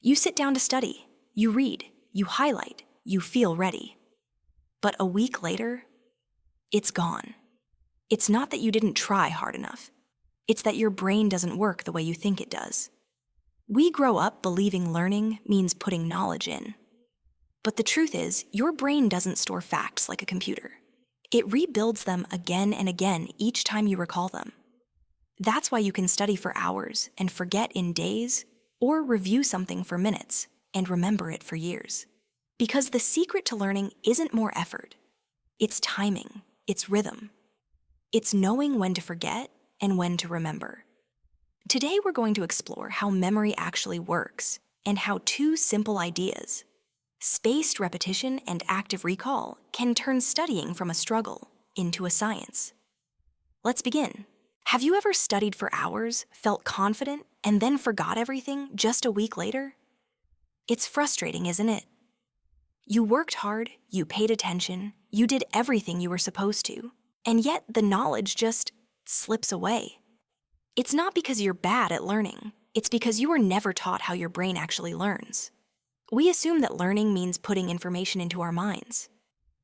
You sit down to study, you read, you highlight, you feel ready. But a week later, it's gone. It's not that you didn't try hard enough. It's that your brain doesn't work the way you think it does. We grow up believing learning means putting knowledge in. But the truth is, your brain doesn't store facts like a computer. It rebuilds them again and again each time you recall them. That's why you can study for hours and forget in days, or review something for minutes and remember it for years. Because the secret to learning isn't more effort. It's timing, it's rhythm. It's knowing when to forget and when to remember. Today we're going to explore how memory actually works and how two simple ideas, spaced repetition and active recall, can turn studying from a struggle into a science. Let's begin. Have you ever studied for hours, felt confident, and then forgot everything just a week later? It's frustrating, isn't it? You worked hard, you paid attention, you did everything you were supposed to, and yet the knowledge just slips away. It's not because you're bad at learning, it's because you were never taught how your brain actually learns. We assume that learning means putting information into our minds.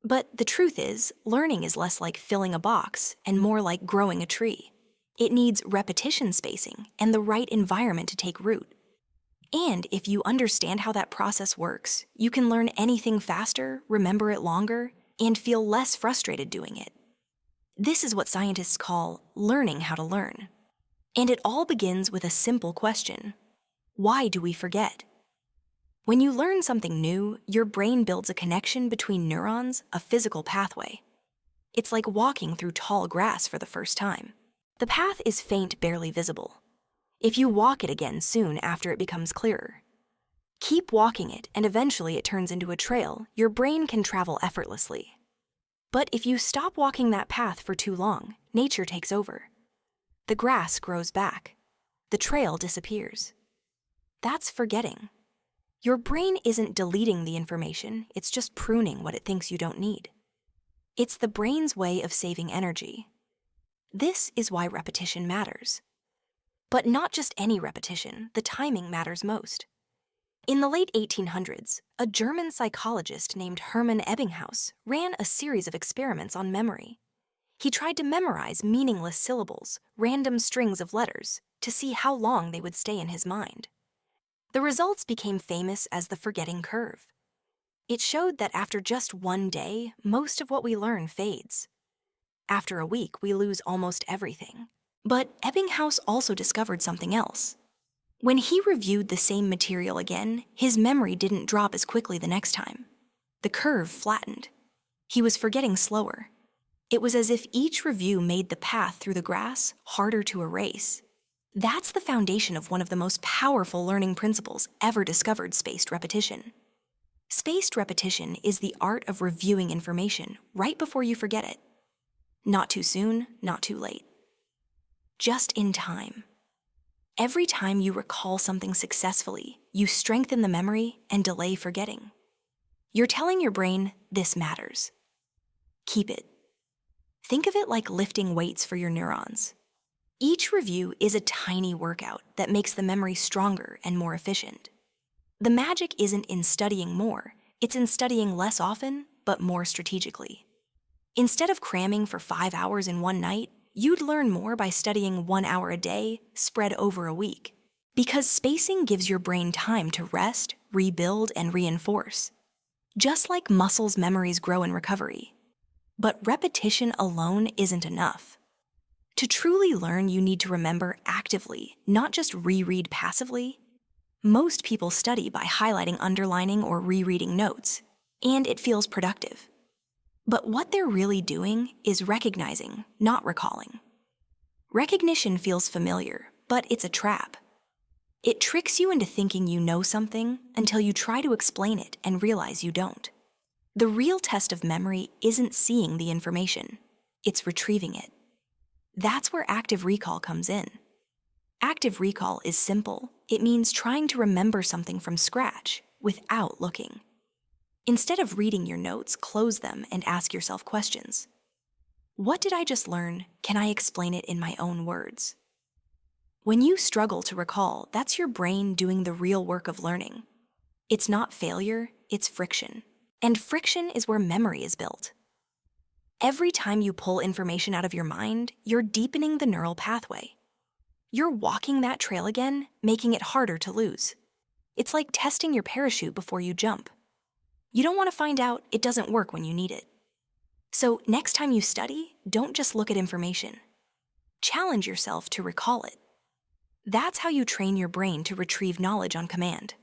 But the truth is, learning is less like filling a box and more like growing a tree. It needs repetition spacing and the right environment to take root. And if you understand how that process works, you can learn anything faster, remember it longer, and feel less frustrated doing it. This is what scientists call learning how to learn. And it all begins with a simple question: why do we forget? When you learn something new, your brain builds a connection between neurons, a physical pathway. It's like walking through tall grass for the first time. The path is faint, barely visible. If you walk it again soon after it becomes clearer. Keep walking it, and eventually it turns into a trail your brain can travel effortlessly. But if you stop walking that path for too long, nature takes over. The grass grows back. The trail disappears. That's forgetting. Your brain isn't deleting the information, it's just pruning what it thinks you don't need. It's the brain's way of saving energy. This is why repetition matters. But not just any repetition, the timing matters most. In the late 1800s, a German psychologist named Hermann Ebbinghaus ran a series of experiments on memory. He tried to memorize meaningless syllables, random strings of letters, to see how long they would stay in his mind. The results became famous as the forgetting curve. It showed that after just one day, most of what we learn fades. After a week, we lose almost everything. But Ebbinghaus also discovered something else. When he reviewed the same material again, his memory didn't drop as quickly the next time. The curve flattened. He was forgetting slower. It was as if each review made the path through the grass harder to erase. That's the foundation of one of the most powerful learning principles ever discovered: spaced repetition. Spaced repetition is the art of reviewing information right before you forget it. Not too soon, not too late. Just in time. Every time you recall something successfully, you strengthen the memory and delay forgetting. You're telling your brain, this matters. Keep it. Think of it like lifting weights for your neurons. Each review is a tiny workout that makes the memory stronger and more efficient. The magic isn't in studying more, it's in studying less often, but more strategically. Instead of cramming for 5 hours in one night, you'd learn more by studying 1 hour a day, spread over a week. Because spacing gives your brain time to rest, rebuild, and reinforce. Just like muscles' memories grow in recovery. But repetition alone isn't enough. To truly learn, you need to remember actively, not just reread passively. Most people study by highlighting, underlining, or rereading notes, and it feels productive. But what they're really doing is recognizing, not recalling. Recognition feels familiar, but it's a trap. It tricks you into thinking you know something until you try to explain it and realize you don't. The real test of memory isn't seeing the information, it's retrieving it. That's where active recall comes in. Active recall is simple. It means trying to remember something from scratch without looking. Instead of reading your notes, close them and ask yourself questions. What did I just learn? Can I explain it in my own words? When you struggle to recall, that's your brain doing the real work of learning. It's not failure, it's friction. And friction is where memory is built. Every time you pull information out of your mind, you're deepening the neural pathway. You're walking that trail again, making it harder to lose. It's like testing your parachute before you jump. You don't want to find out it doesn't work when you need it. So next time you study, don't just look at information. Challenge yourself to recall it. That's how you train your brain to retrieve knowledge on command.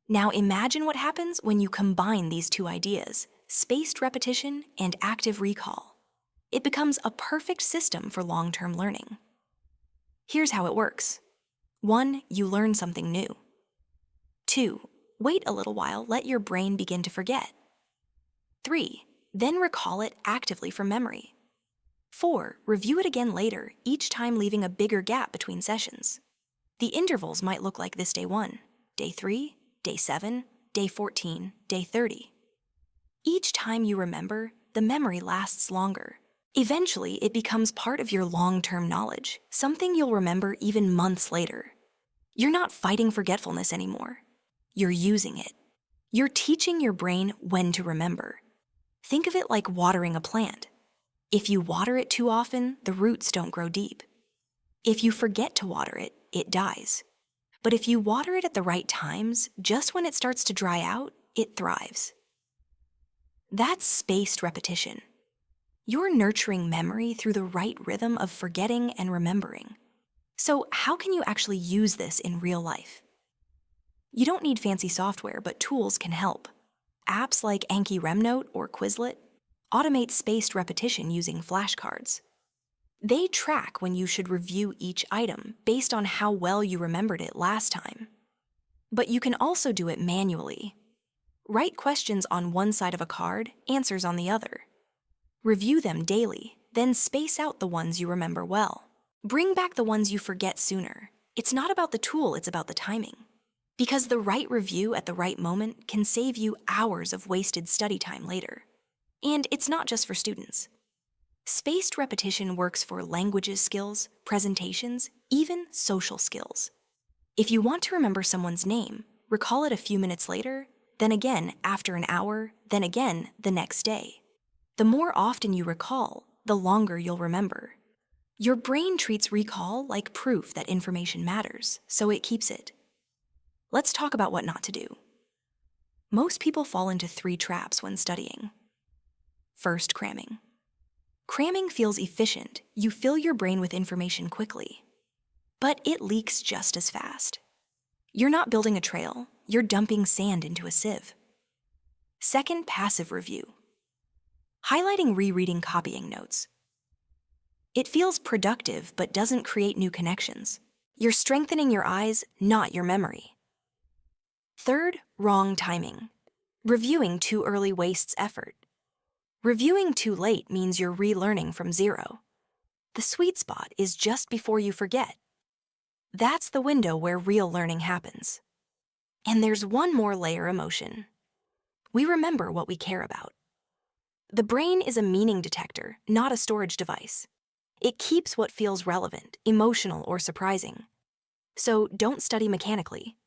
Now imagine what happens when you combine these two ideas, spaced repetition and active recall. It becomes a perfect system for long-term learning. Here's how it works. 1. You learn something new. 2. Wait a little while, let your brain begin to forget. 3. Then recall it actively from memory. 4. Review it again later, each time leaving a bigger gap between sessions. The intervals might look like this: day 1, day 3, day 7, day 14, day 30. Each time you remember, the memory lasts longer. Eventually, it becomes part of your long-term knowledge, something you'll remember even months later. You're not fighting forgetfulness anymore. You're using it. You're teaching your brain when to remember. Think of it like watering a plant. If you water it too often, the roots don't grow deep. If you forget to water it, it dies. But if you water it at the right times, just when it starts to dry out, it thrives. That's spaced repetition. You're nurturing memory through the right rhythm of forgetting and remembering. So how can you actually use this in real life? You don't need fancy software, but tools can help. Apps like Anki Remnote or Quizlet automate spaced repetition using flashcards. They track when you should review each item based on how well you remembered it last time. But you can also do it manually. Write questions on one side of a card, answers on the other. Review them daily, then space out the ones you remember well. Bring back the ones you forget sooner. It's not about the tool, it's about the timing. Because the right review at the right moment can save you hours of wasted study time later. And it's not just for students. Spaced repetition works for languages skills, presentations, even social skills. If you want to remember someone's name, recall it a few minutes later, then again after an hour, then again the next day. The more often you recall, the longer you'll remember. Your brain treats recall like proof that information matters, so it keeps it. Let's talk about what not to do. Most people fall into 3 traps when studying. First, cramming. Cramming feels efficient. You fill your brain with information quickly. But it leaks just as fast. You're not building a trail, you're dumping sand into a sieve. Second, passive review. Highlighting, rereading, copying notes. It feels productive but doesn't create new connections. You're strengthening your eyes, not your memory. Third, wrong timing. Reviewing too early wastes effort. Reviewing too late means you're relearning from zero. The sweet spot is just before you forget. That's the window where real learning happens. And there's one more layer: emotion. We remember what we care about. The brain is a meaning detector, not a storage device. It keeps what feels relevant, emotional, or surprising. So don't study mechanically.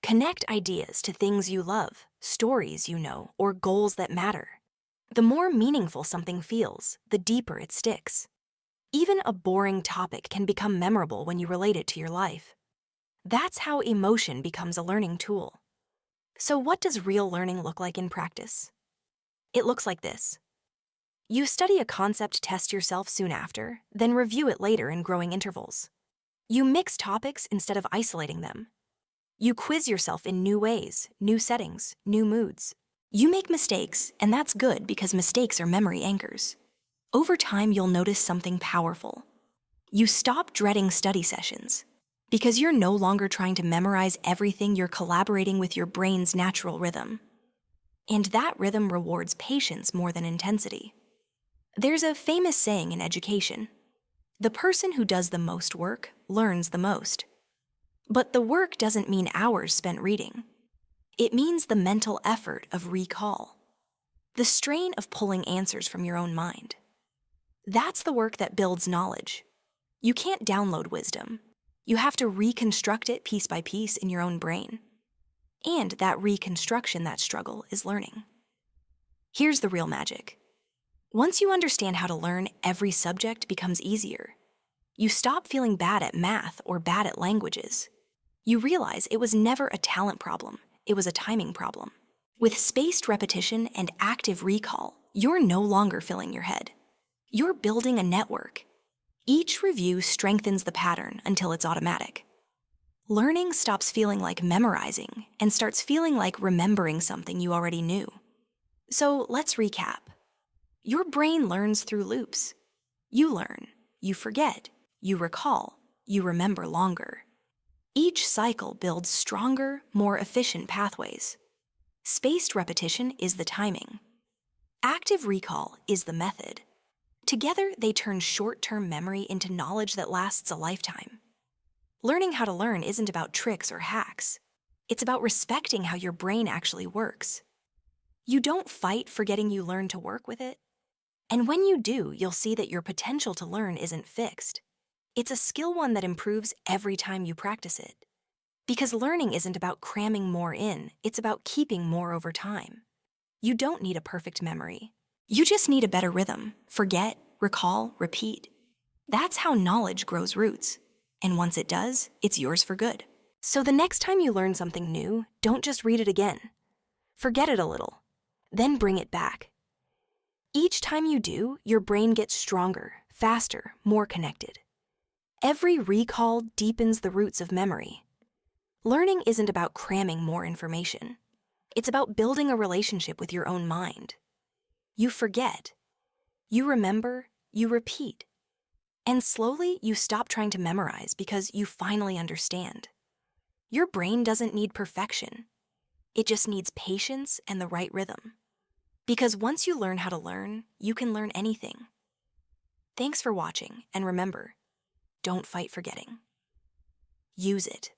Connect ideas to things you love, stories you know, or goals that matter. The more meaningful something feels, the deeper it sticks. Even a boring topic can become memorable when you relate it to your life. That's how emotion becomes a learning tool. So what does real learning look like in practice? It looks like this. You study a concept, test yourself soon after, then review it later in growing intervals. You mix topics instead of isolating them. You quiz yourself in new ways, new settings, new moods. You make mistakes, and that's good because mistakes are memory anchors. Over time, you'll notice something powerful. You stop dreading study sessions because you're no longer trying to memorize everything. You're collaborating with your brain's natural rhythm. And that rhythm rewards patience more than intensity. There's a famous saying in education: the person who does the most work learns the most. But the work doesn't mean hours spent reading. It means the mental effort of recall, the strain of pulling answers from your own mind. That's the work that builds knowledge. You can't download wisdom. You have to reconstruct it piece by piece in your own brain. And that reconstruction, that struggle, is learning. Here's the real magic. Once you understand how to learn, every subject becomes easier. You stop feeling bad at math or bad at languages. You realize it was never a talent problem, it was a timing problem. With spaced repetition and active recall, you're no longer filling your head. You're building a network. Each review strengthens the pattern until it's automatic. Learning stops feeling like memorizing and starts feeling like remembering something you already knew. So let's recap. Your brain learns through loops. You learn, you forget, you recall, you remember longer. Each cycle builds stronger, more efficient pathways. Spaced repetition is the timing. Active recall is the method. Together, they turn short-term memory into knowledge that lasts a lifetime. Learning how to learn isn't about tricks or hacks. It's about respecting how your brain actually works. You don't fight forgetting you learn to work with it. And when you do, you'll see that your potential to learn isn't fixed. It's a skill one that improves every time you practice it. Because learning isn't about cramming more in, it's about keeping more over time. You don't need a perfect memory. You just need a better rhythm. Forget, recall, repeat. That's how knowledge grows roots. And once it does, it's yours for good. So the next time you learn something new, don't just read it again. Forget it a little, then bring it back. Each time you do, your brain gets stronger, faster, more connected. Every recall deepens the roots of memory. Learning isn't about cramming more information. It's about building a relationship with your own mind. You forget. You remember, you repeat. And slowly, you stop trying to memorize because you finally understand. Your brain doesn't need perfection. It just needs patience and the right rhythm. Because once you learn how to learn, you can learn anything. Thanks for watching, and remember, don't fight forgetting. Use it.